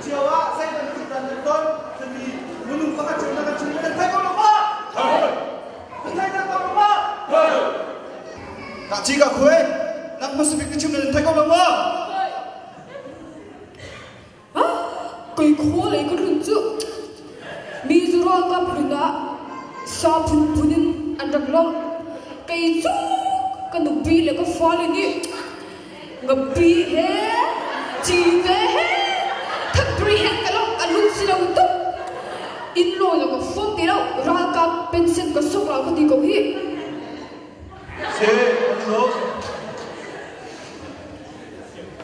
Jawa saya dan dan ton demi menunggu pakai cerita dan saya kau lupa. Saya tak kau lupa. Tak jika kue nak masuk ke cerita dan saya kau lupa. Ah, kau kau lagi kau runcu. Mizura kau beruna sabun punin andak long. Kau itu kan nubi lagi fall ini. Ngabi he, jiwe he. Berihan kalau alun silau tu, inlo yang kau tilau raga pension kau sokal kau tiga hi.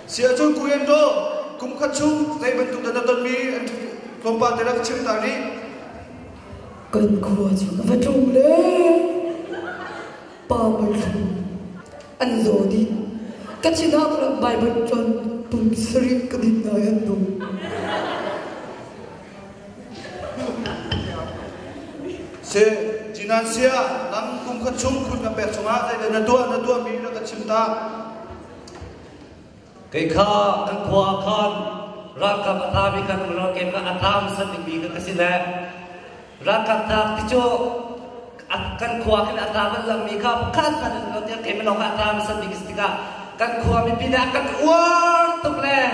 Si ajon kuyen do, kum kacung saya bentuk dan don mi lompat dalam cerita ni. Kan kau juga betul le, pamer anzodi, kacina kalau Bible John pemseri kedinayan do. Se jinan sia nang kum kacung kun na persona saya dan dua mi na kacimta. Kekha kan kuah kan raka matabi kan menolong kan atam sedikit kan kesila raka tak tijo akan kuah kan atam dalam mika kan nanti kan menolong atam sedikit kan kuah mimpi akan war tu le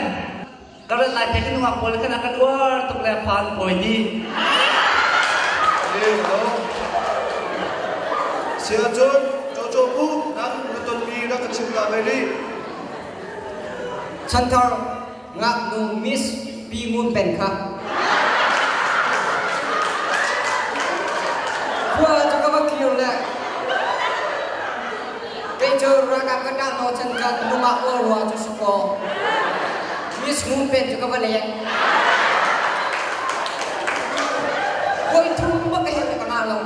kalau lain pekin ngak boleh kan akan war tu le pan poini. Sia John cocoku nang betul mi na kacimta beli. Chantar ngak nu miss pingun pen kha kwa jaka ba kiyo le pejo raga kada no chankan numa orwa chu soko miss mun pen jaka ba le koi thum ba ka he ka na lo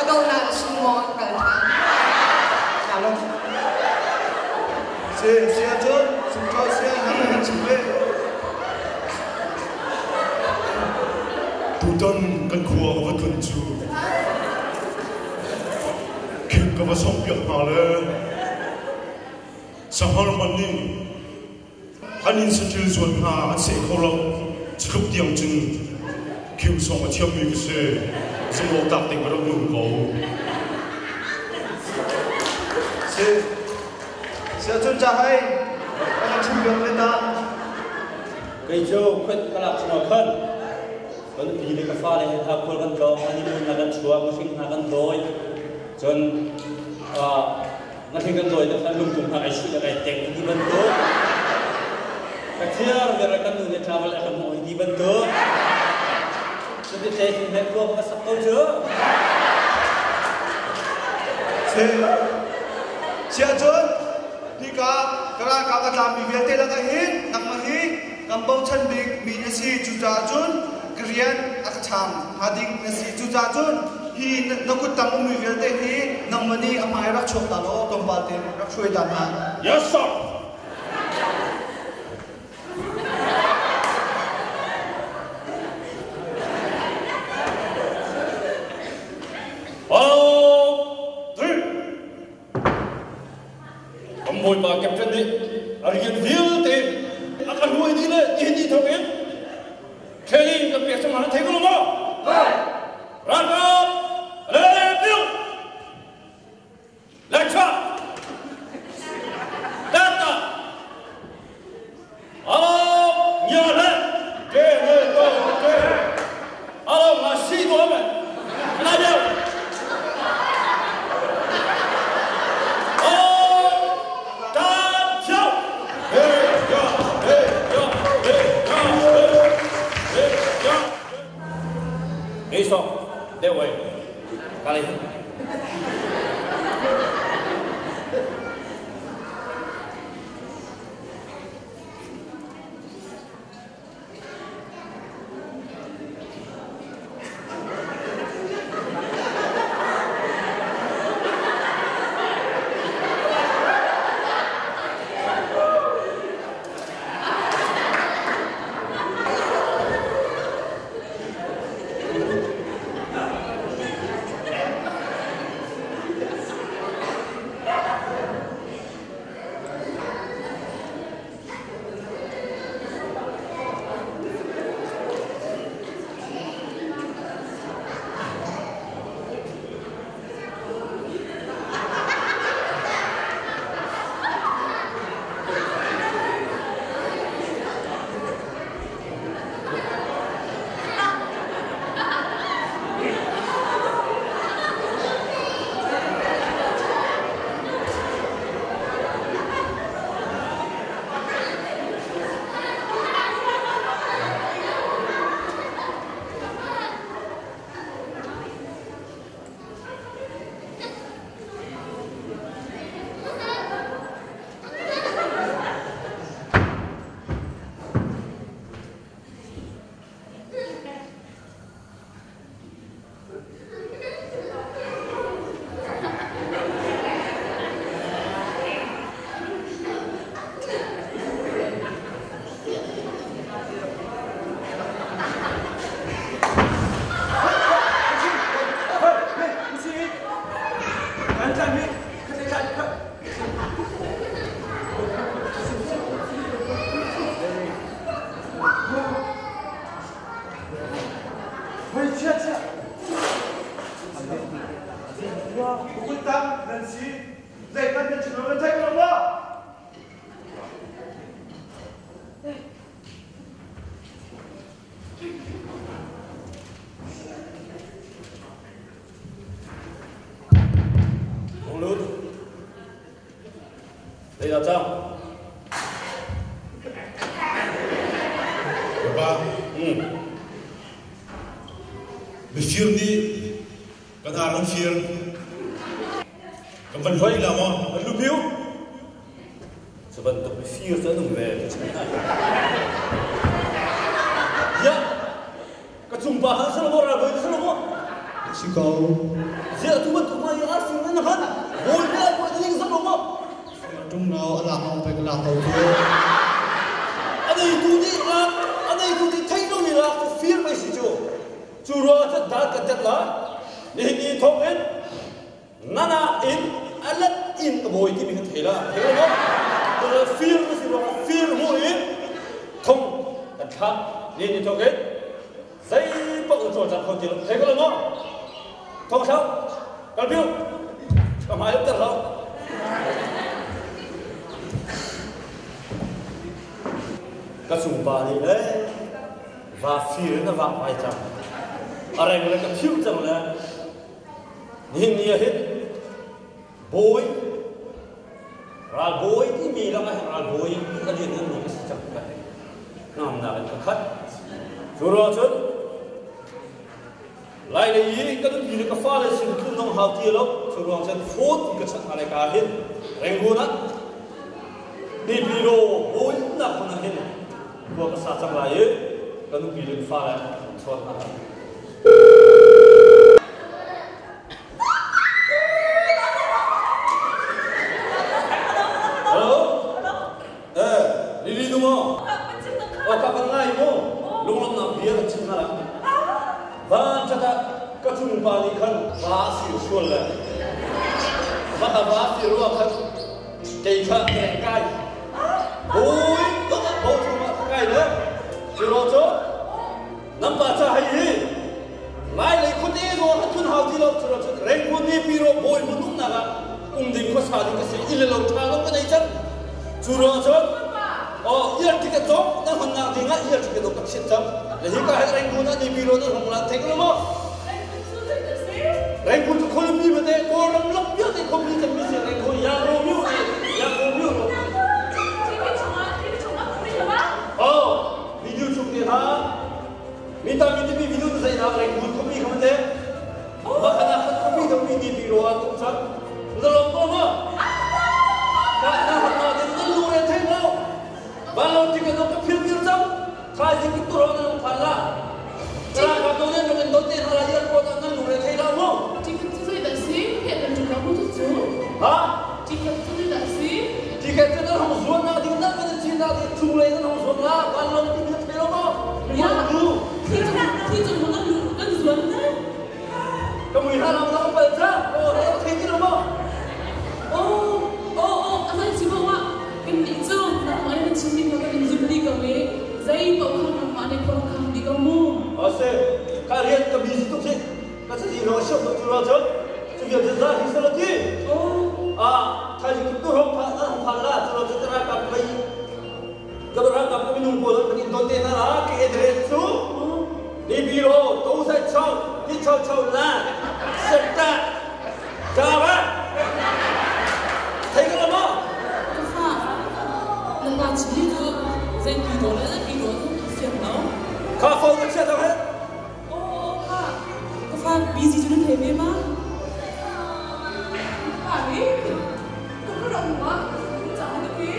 adau na sumo ka ta lo Sia John, semua sia nak cempe. Tudan kan kuah apa tunju, kem kau sampai mana? Sahal mani, hanin sejil zuan ha, sekolah cukup tiang jeng, kau sama tiang mingse, semua tak tinggal nunggu. Sia John cahai, orang cempe kita. Kaijo kwet kalak semua kan, kan pilih kafar yang aku kan jauh, ani pun akan cuak musim akan doi, John nanti kan doi dengan lumpung hak isu yang tek di bentuk, kacir gerakan dunia travel akan mau di bentuk, jadi saya tidak kau pasal kau je. Sia John, jika kerana kakak kami biar tidak kahit, nak mahi, kampung cantik minasi jujajun, Korean akacam, hadik nasi jujajun, hi nakut tamu biar teh hi, namani amai rak chok talo, tombal teh rak cuy tanah. Yes sir. Môi bà kẹp chân đi, arian vil te, akan huai di le, di thong en, keli kep biasa mana tega lo mo, raka, le bil, lecture, data, alam nyala, ke to ke, alam masih tu apa, kenapa? Esok, dewa, kali ini. Jajang. Bapak. Befir ni kadang fir. Kapan hoi lama? Lu biu. Sebentar befir tu nung ver. Ya. Kecumbahan selama rabai selama. Sikau. Dia tu betul mai asing mana kan? Boleh buat ini selama. Trung nào làm ông phải làm tàu thôi. Ada itu ni thấy đâu ni lah, fear mai si jo. Chura tu dah kejat lah. Ni thong en, nana in, alat in keboi ti mungkin thela, thela mo. Kalau fear tu si orang fear mo in, thong kejat. Ni thong en, saya pun ucap kau ti, thela mo. Thong sao? Kalbiu, kamai terlalu. Các sùng bà đi đấy và phía nó vang vài trăm ở đây người ta thiếu rằng là hình như hết bối ra bối thì vì là ra bối cái gì nó mình sẽ chẳng phải nằm nào cái khách rồi chứ lại là ý cái gì nó pha lên xin cứ nông hào tiêu lắm rồi sẽ phốt cái chuyện này cả hết anh luôn á đi video bối là con này buat kesasar lain, lalu bilik file suatu. Halo, Lili tu mo, kapan lagi mo, lulus nak biar kecil lah. Ban cakap kecumpa ni kan basi usul lah, maka basi ruang kan, kaikat kaikai, boy, bau cuma cái nữa, chỉ lo chốt, nắm bắt cha hay gì, lại lấy con đi rồi, hắn chun hào đi đâu, chỉ lo chốt, rèn con đi pi rồi, bồi một lúc nào, đình có sao thì cái gì, ile lâu thà lắm cái này chắc, chỉ lo chốt, yên thì cái chốt, nó hằng nào thì ngay yên thì cái đồ cắt xịt chấm, lấy cái rèn con đi pi rồi, nó hằng làm thế cái lắm, rèn con thì không đi mà thế, cô làm lắm biết thì không đi thì biết rèn con yang romiu, video chụp đi ha, minta video tu saya nak rekod kopi kamu deh, bahkan nak kopi tu mini video aku cak, betul lompo mah, karena hanya dengan luar yang tengok, balau tiga nak film jam, kaji kita orang yang pala, kalau kau ni dengan dote halayan kau tak dengan luar yang tengok mah. Tiket tu saya dah sih, yang juga aku tu. Ha? Tiket tu dah sih. Tiket tu dah harus jual nak dengan kena cinta tu cuma itu harus jual lah, balau tiga tengok mah. Ya, thì chúng nó đang zuan đấy. Kamu lihat nama nama baca, saya tinggi nama. Anh chị bảo ạ, cái này chứ, mà anh chị mình có cái dụng đi cái gì, dây bảo không mà anh không làm đi cái mù. Ase, kalian ke bisi tu sih, kasi di rosok tu rosok, tu dia jeza hisalati. Kaji kita orang pala, tu rosok terakap bayi. Keberadaan kami nunggu lagi donte nara ke address tu, di biro, tahu saya cau, di cau lah, serta, kawan, thấy cái lắm không? Cái pha, lần nào chỉ tu, dây biro phiền lắm. Khá phong cái chuyện đâu hết? Cái pha busy cho nên thế vậy mà. Phải, cũng có động quá, cũng chẳng được cái.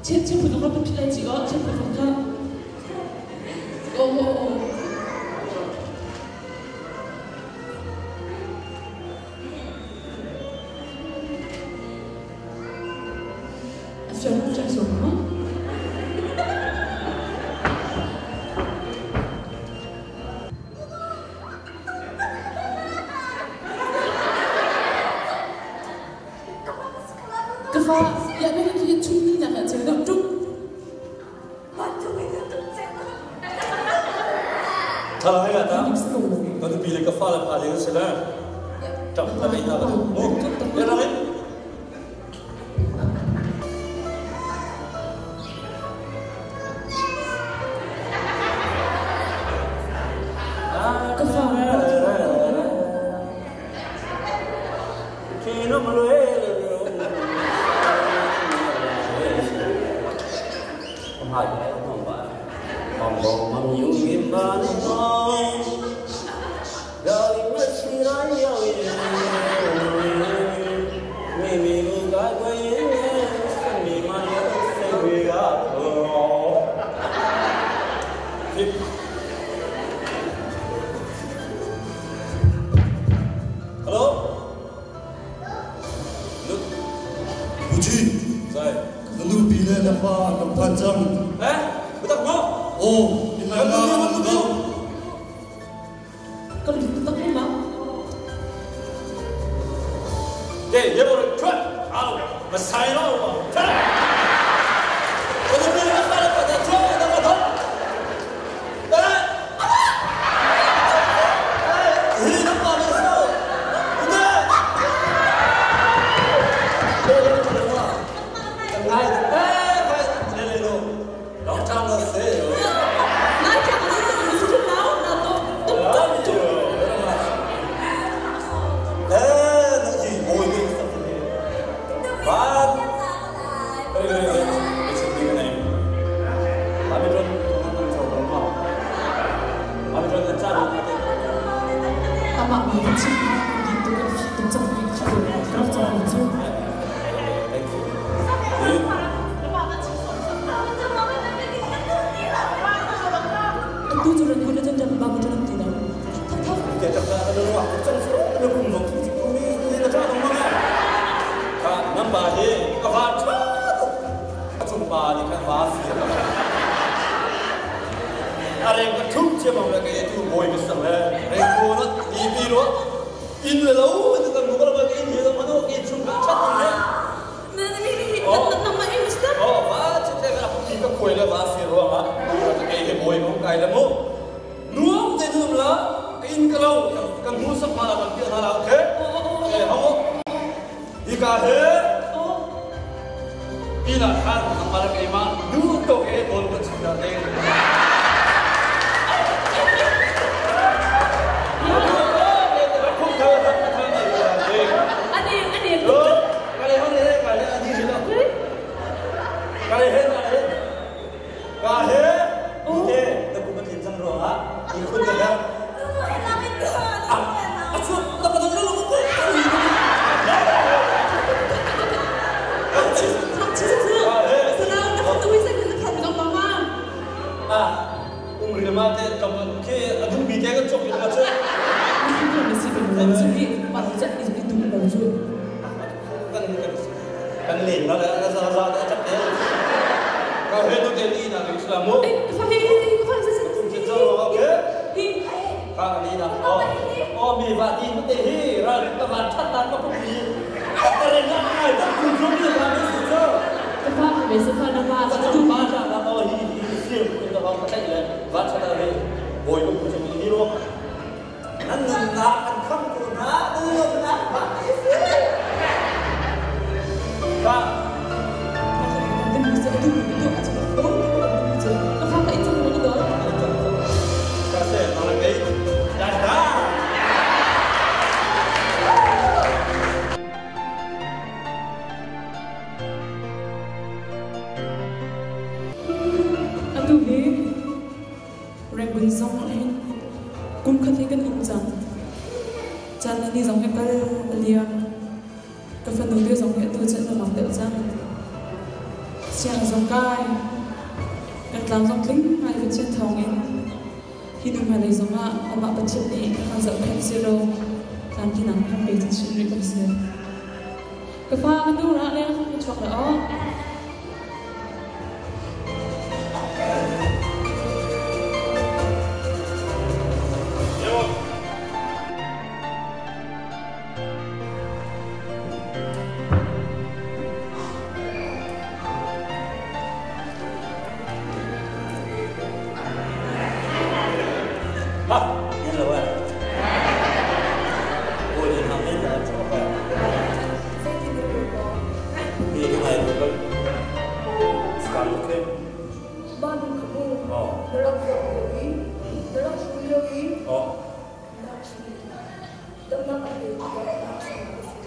제 부족한 필라지가 제 부족한 Jangan semua. Kefa, ya nak dia cumi nak cerita tu. Kalau ayah tak, kau tu pilih kepala pada yang sedang. Tak, tapi tak. Oh, ya nak?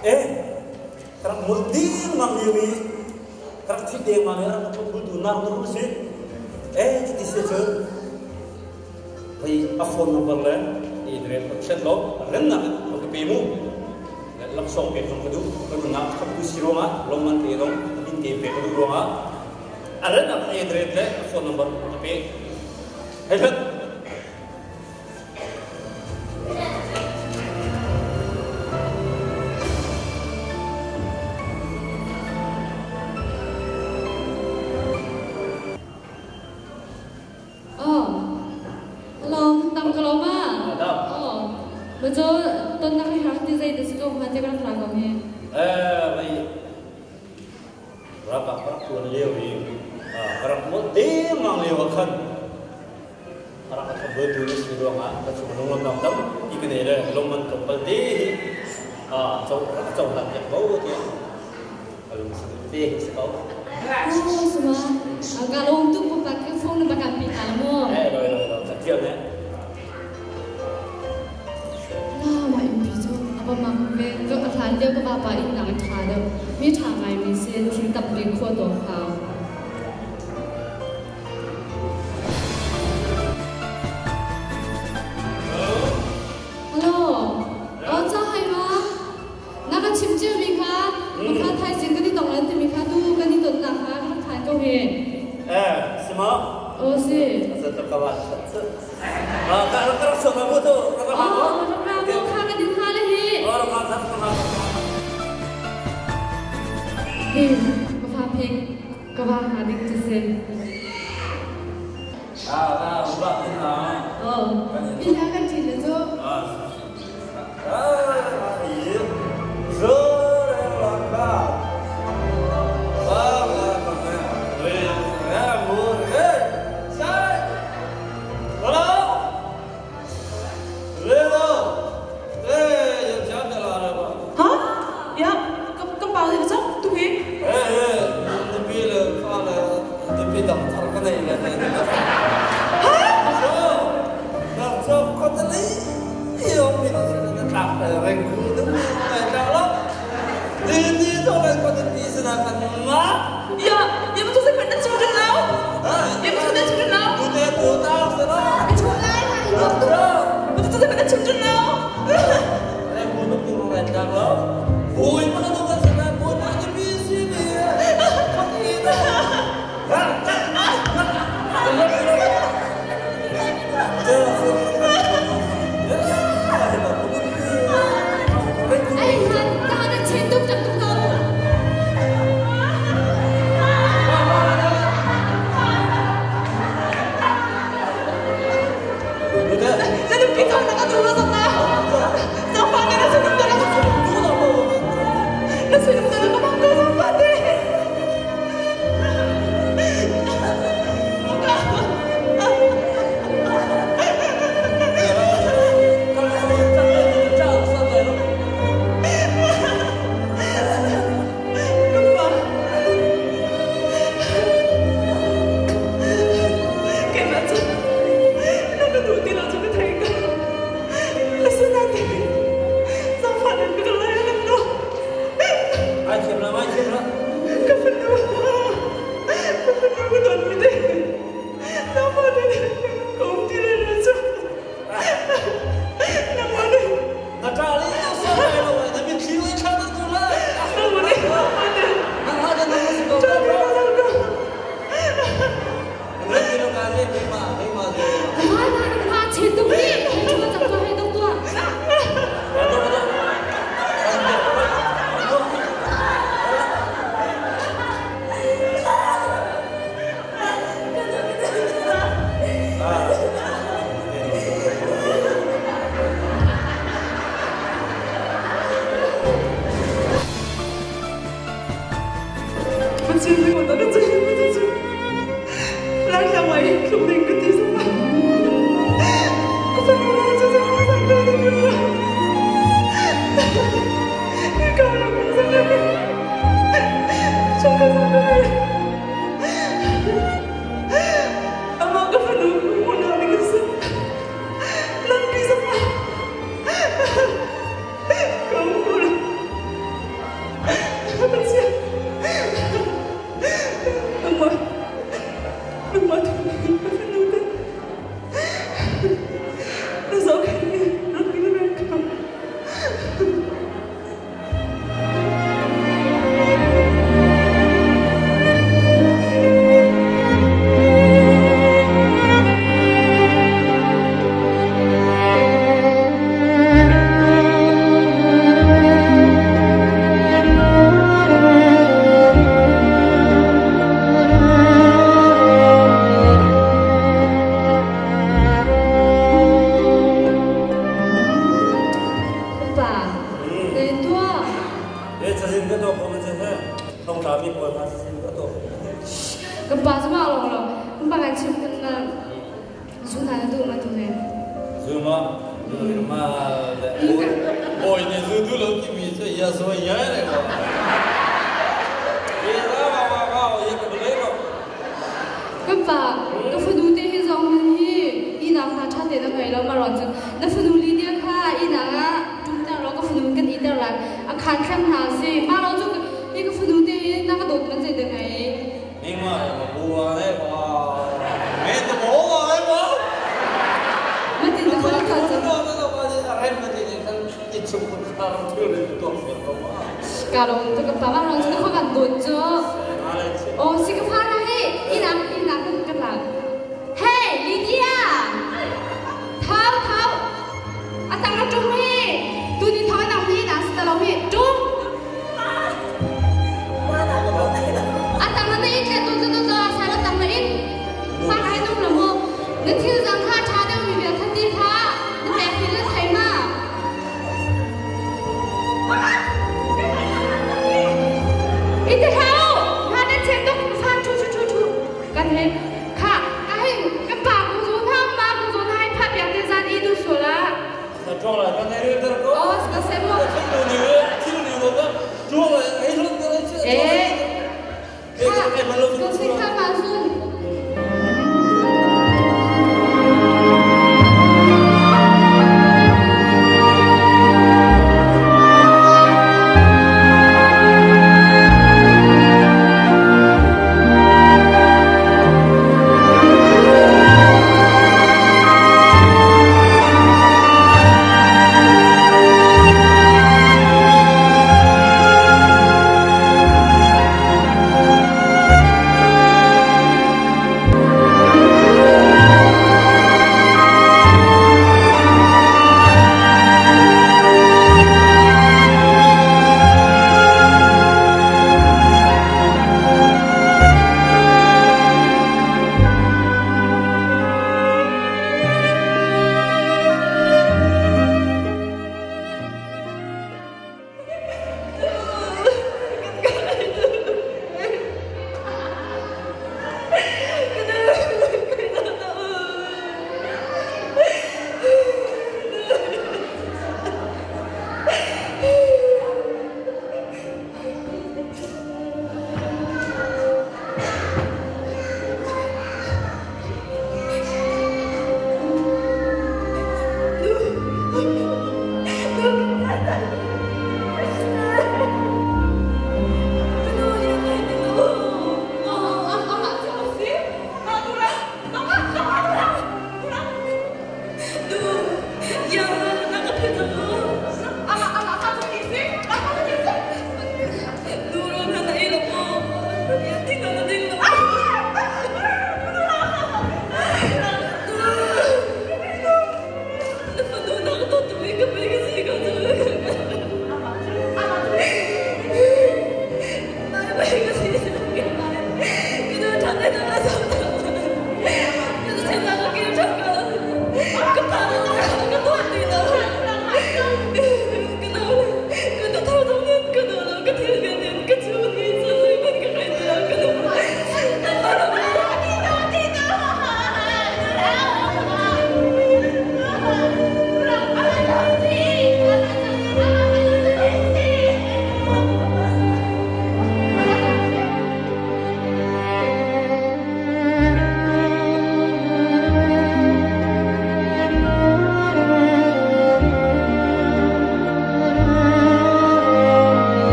Karena multi mangliwi, karena tidak mangliwi orang pun nar terus sih. Jadi sesuatu, hai phone number lah, ini chat lo, renna, untuk pemu, langsung pemu itu, kalau nak kamu siroma, loman terong, ini pemu roma, ada nak ini phone number, tapi, hebat. Betul, tuan nak lihat di sini sekolah macam mana kerana kami? Baik. Berapa tuan lewi? Orang model mang lewakan. Orang kata bertulis di ruangan, tapi menunggu tam ikan ada loman kapal deh. Cau tak yang bau dia. Kalau mesti sekolah. Oh, semua. Kalau untuk pakai phone nak pakai kamu. Kecil ya. Maksudnya ke atas dia ke bapa ini nak ada,มีทางไงมีเส้นทิ้งตับดินขั้วตัวเขา Hello, 자 하이마, 나가 침질 미카, 미카 타이진 그니 동안한테 미카 두 그니 돈 나가 한 거해. Semua. Oh sih. Satu kawan. Kalau terus kamu tu, Bapak Peng, Bapak Hadik Jason. Buat kita. Oh, bila kan cerita tu? Iya. Sore langkah. ก็ตัวผมมันจะแค่ต้องตามมีป่วยมาสิก็ตัว Gempa sama Allah, gempa kacau kena sudah ada tu macam ni. Semua boy ni tu lo kimi tu ya semua ya ni kau. Bila kau ya kebeli kau. Gempa, kefadu deh zong ni, ina kah chat deh dengan orang malam tu. Kefadu dia kah ina kah cuma lo kefadu kan ina lah. Akan kan hasil malam tu ni kefadu deh nak dot macam dengan. Ni mah buah ni wah, macam buah ni wah. Macam tu kalau kata. Kalau untuk kepala orang tu kau kan dojo. Oh, si kepala hei, ina kan kepala. Hey, Lydia, tahu, atang nak jom hei, tu ni tahu nak hei, nak setelah hei, jom. Atang nak hei, tu saya atang nak hei, faham hei tu lama. Nanti orang kah cakap ni biar nanti kah, nanti akhirnya saya mah. Itu tahu, ada cendok besar cu kan he, kah kepala kucing sama kucing hai pat yang desa itu sola. Jual lah, kan hari itu tu. Oh, sekarang saya mau. Cilu tu kan, jual lah, itu tu. Kah, kucing kah masuk.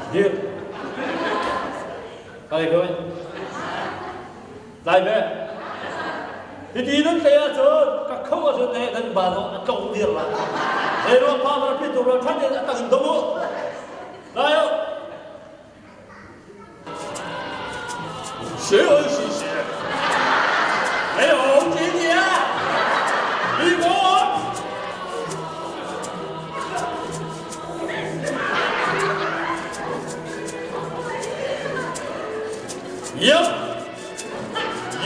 Deal. Kali kau. Lai be. Jadi nanti ya tu, kau tu ni dan baru kau deal lah. Kalau apa berapa tu orang cakap dia tak tahu. Lai. 谁有信心？没有今天，你给我。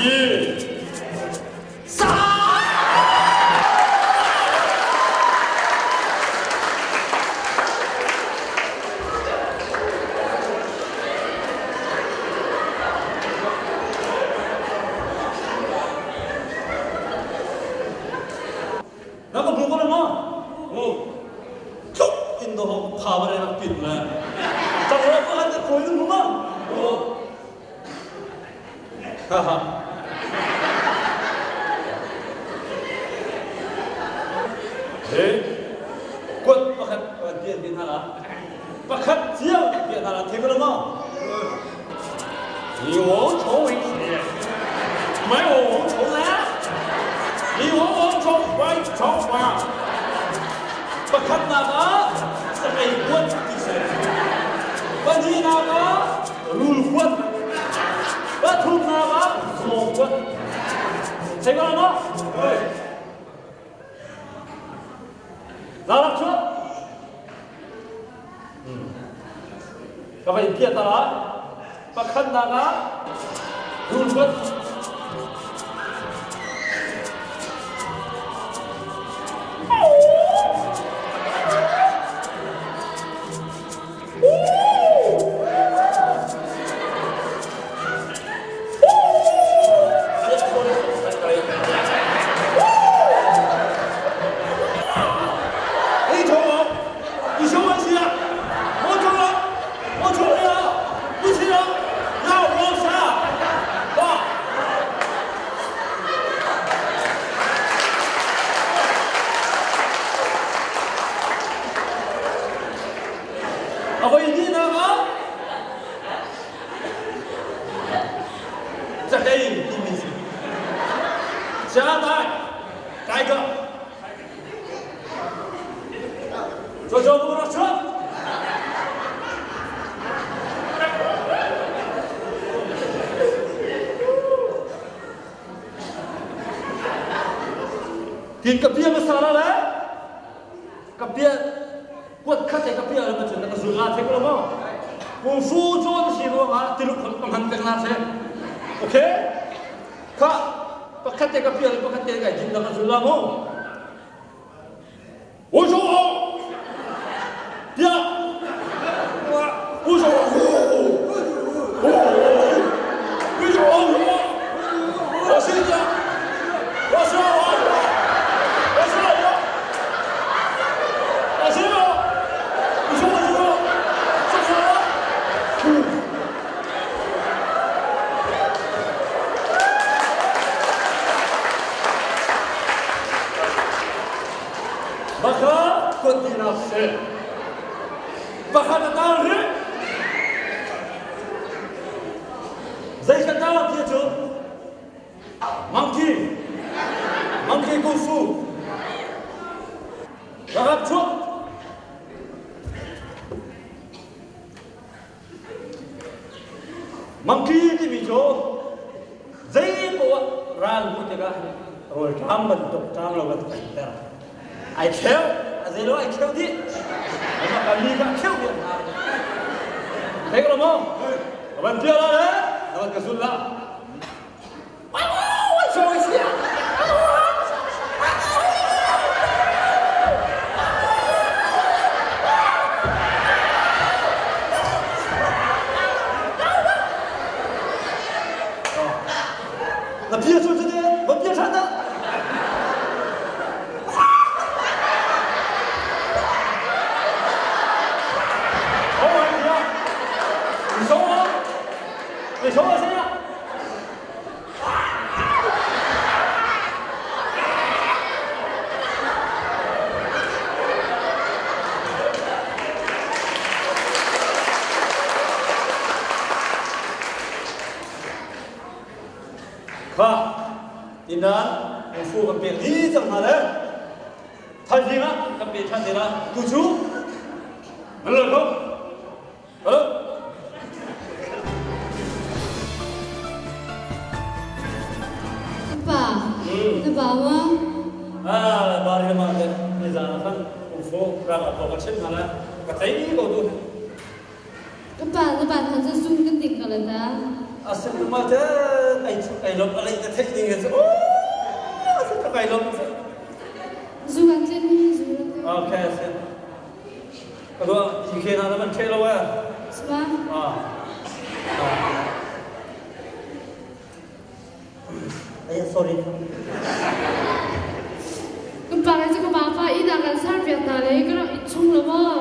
一、三。那个不过了吗？哦，走，印度跑过来了，pin了。咱们不还得回去吗？哦。 quân bắc khất tiền tiền nào bắc khất chiêu tiền nào thế có không? 你王朝为谁？没有王朝呢？你王朝为朝吗？bắc khất nào đó sẽ bị quân đi xe. Quân gì nào đó lùi quân. Bất thùng nào đó một quân. Thấy có không? Ra lắc trước. Các bạn kia ta nói bắc khất nào đó lùi quân. Apa ini nama? Jadi ini siapa? Tiger. Jojo berasa. Tin kapia masalah lah. Kapia quật khát cái kapia là chuyện là dùng thế có không? Cùng phu cho cái gì đó từ lúc còn hành cái nào thế? Ok? Cả khát cái kapia là khát cái gì đó là dùng không? Ôi trời ơi! Dia, ôi trời ơi! Ôi trời ơi! Tôi xin nhá, tôi xin nhá. Maka continuasi, bahkan tahu ni, saya kata dia tu, monkey kung fu, bahkan tu, monkey di bijo, saya bawa ral mutiara, orang ram bentuk ram lawan terang. I kill, as they know I killed it. I'm not going to kill it. Take it along. I'm going to kill it. I'm going to kill it. What's wrong with you? Nó bia xuống chứ đi, nó bia sẵn đó. Ni说我谁呀？ Inan ufu ka pe di jang hale thajinga ka pe thandira tuju halo halo Ba ba ma bari ma de ni jana kan ufu ra ka ko chen hale ka tai ko tu ba hanจะซุ่มกันติดกันเลยนะ asal ma de ai lom alai de thai ni ge oh asal ka ai lomซุ่มกันเล่นนี่ซุ่มกัน okay sen kalau ikan ada man kelo ya ใช่ป่ะ ayah sorry คุณป้าจะก็มาป้าอีดังกันสร้างเปียกตาเลยก็เราชงละมั้ง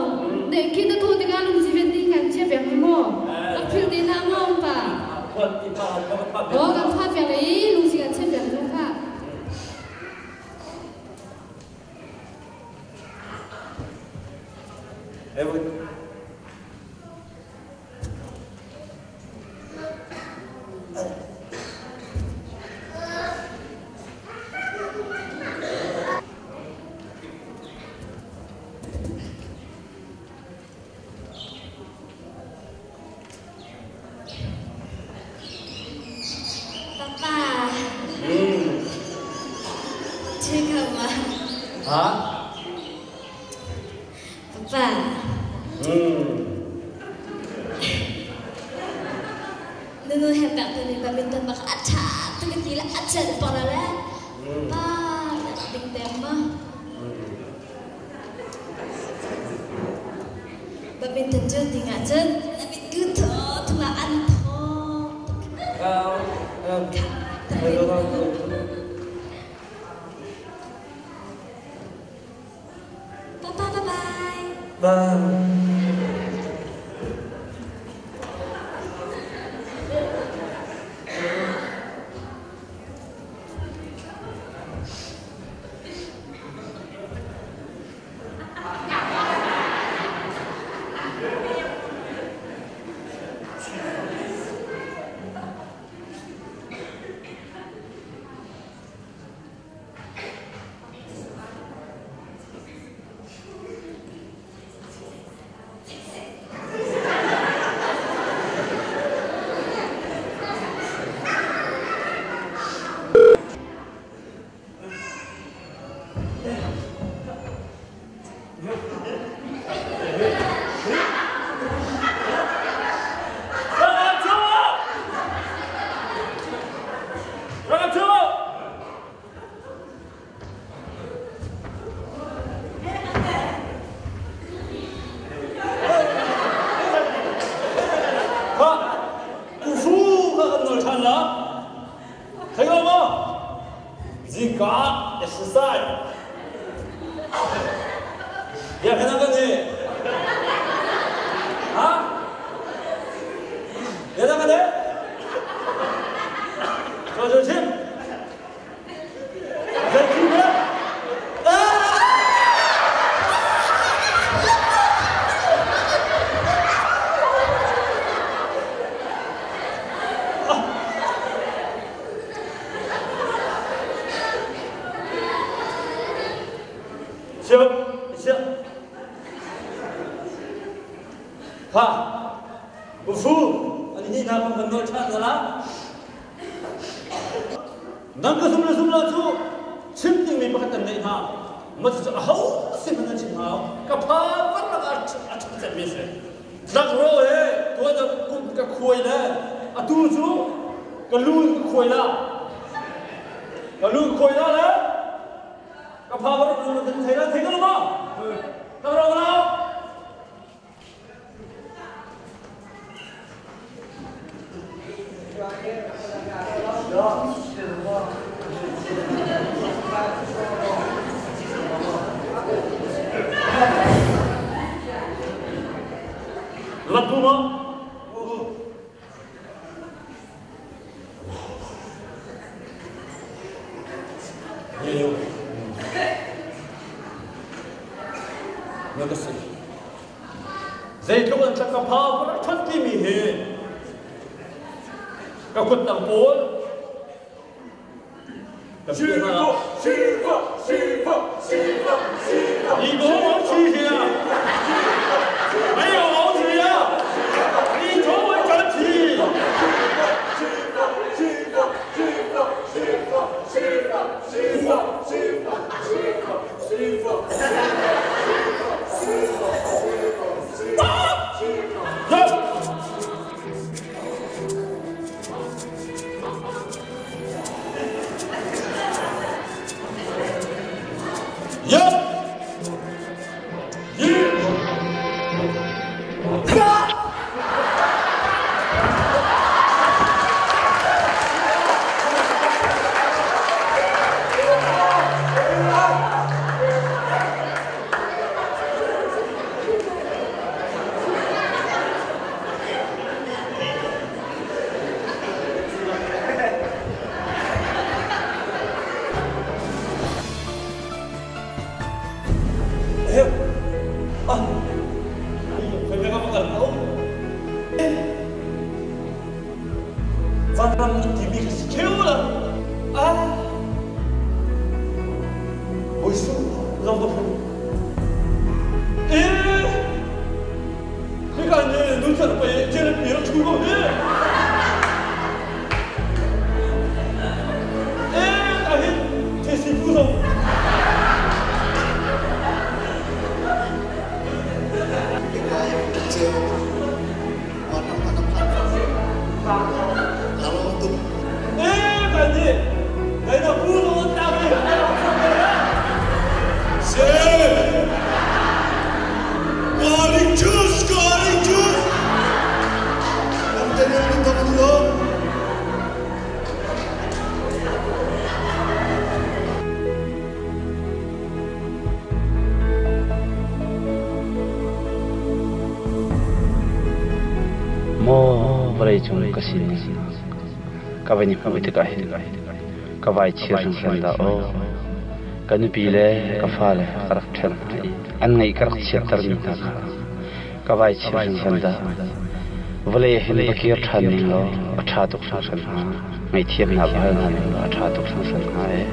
เด็กคิดจะโทษที่การลงชีวิตที่กันเชี่ยเปียกให้มั้งแล้วผิวดีน้ำมั้งป้า คนที่ป้าเขาก็ป้า โอ้กันผ้าเปียกเลยลงชีวิตเชี่ยเปียกลูกค่ะ Nunu hebat ni badminton bak acak tu kecil acak depan lah. Ah, ding tema. Badminton je tinggal je, tapi kuto tua anto. Papa bye bye. Bye. Ya kenapa nih? Hah? Ya kenapa nih? 조심. 자기가 시작. 봐. 우후. 아니 나만 건널 찾아라. 난그 숨라 침등이 bakatanda ina 맞죠 아우 세면은 지금 까파 빨라가 아침에 미세 나그로에 도와다 그 코이라 아두주 갈루 코이라 갈루 코이라래 까파 바로 그 대가 대가로 봐 나가라 Lagu mo? Yo. Nagasih. Zaitun sa kapaw na timihin. Kakut ng pol. Kavani pamiti kahi, kavai chirang sanda o, kanu pile kafale karak chen, an ngai karak chitar mita ka, kavai chirang sanda, vale hin bakir chani lo, achatuk sang ha, ngai thiam na bhal na lo, achatuk sang ha e.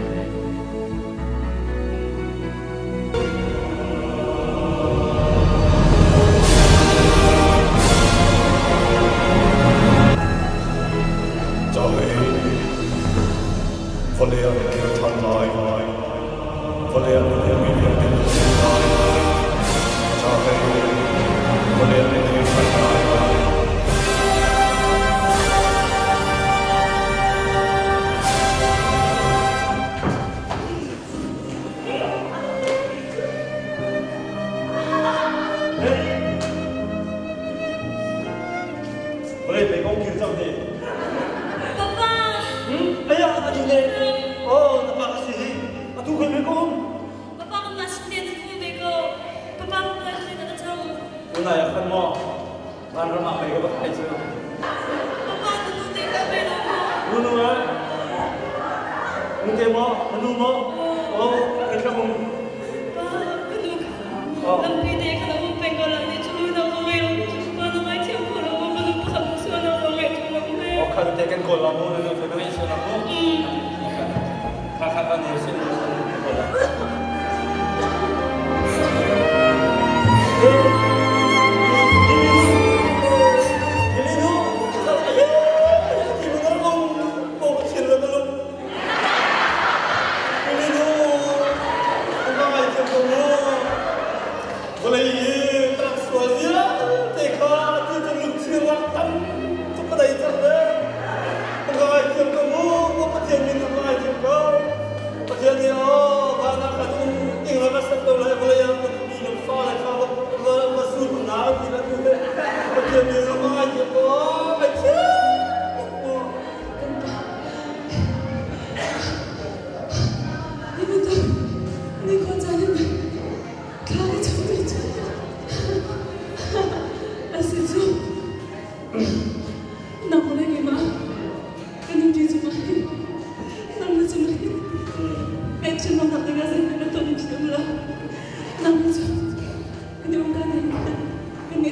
Ini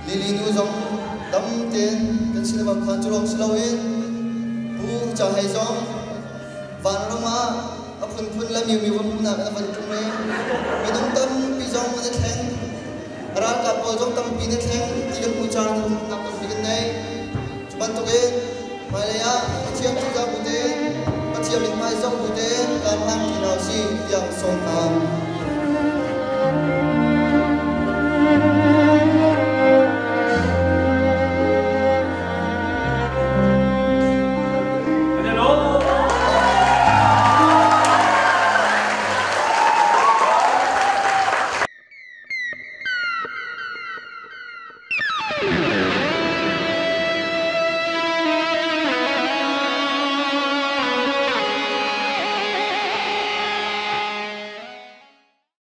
lili nu zong dam ten kan sila bang khan chulong silawin bu cha hai zong van rama apun pun lam yu mi wam na ka van tum me medum tam pi zong na theng ral ka pol zong tam pi na theng ti kan pu cha na na tam pi kan nei chuban to ke malaya chiam chu ga bu te chiam in mai zong bu te kan ham ki nau si yang song kam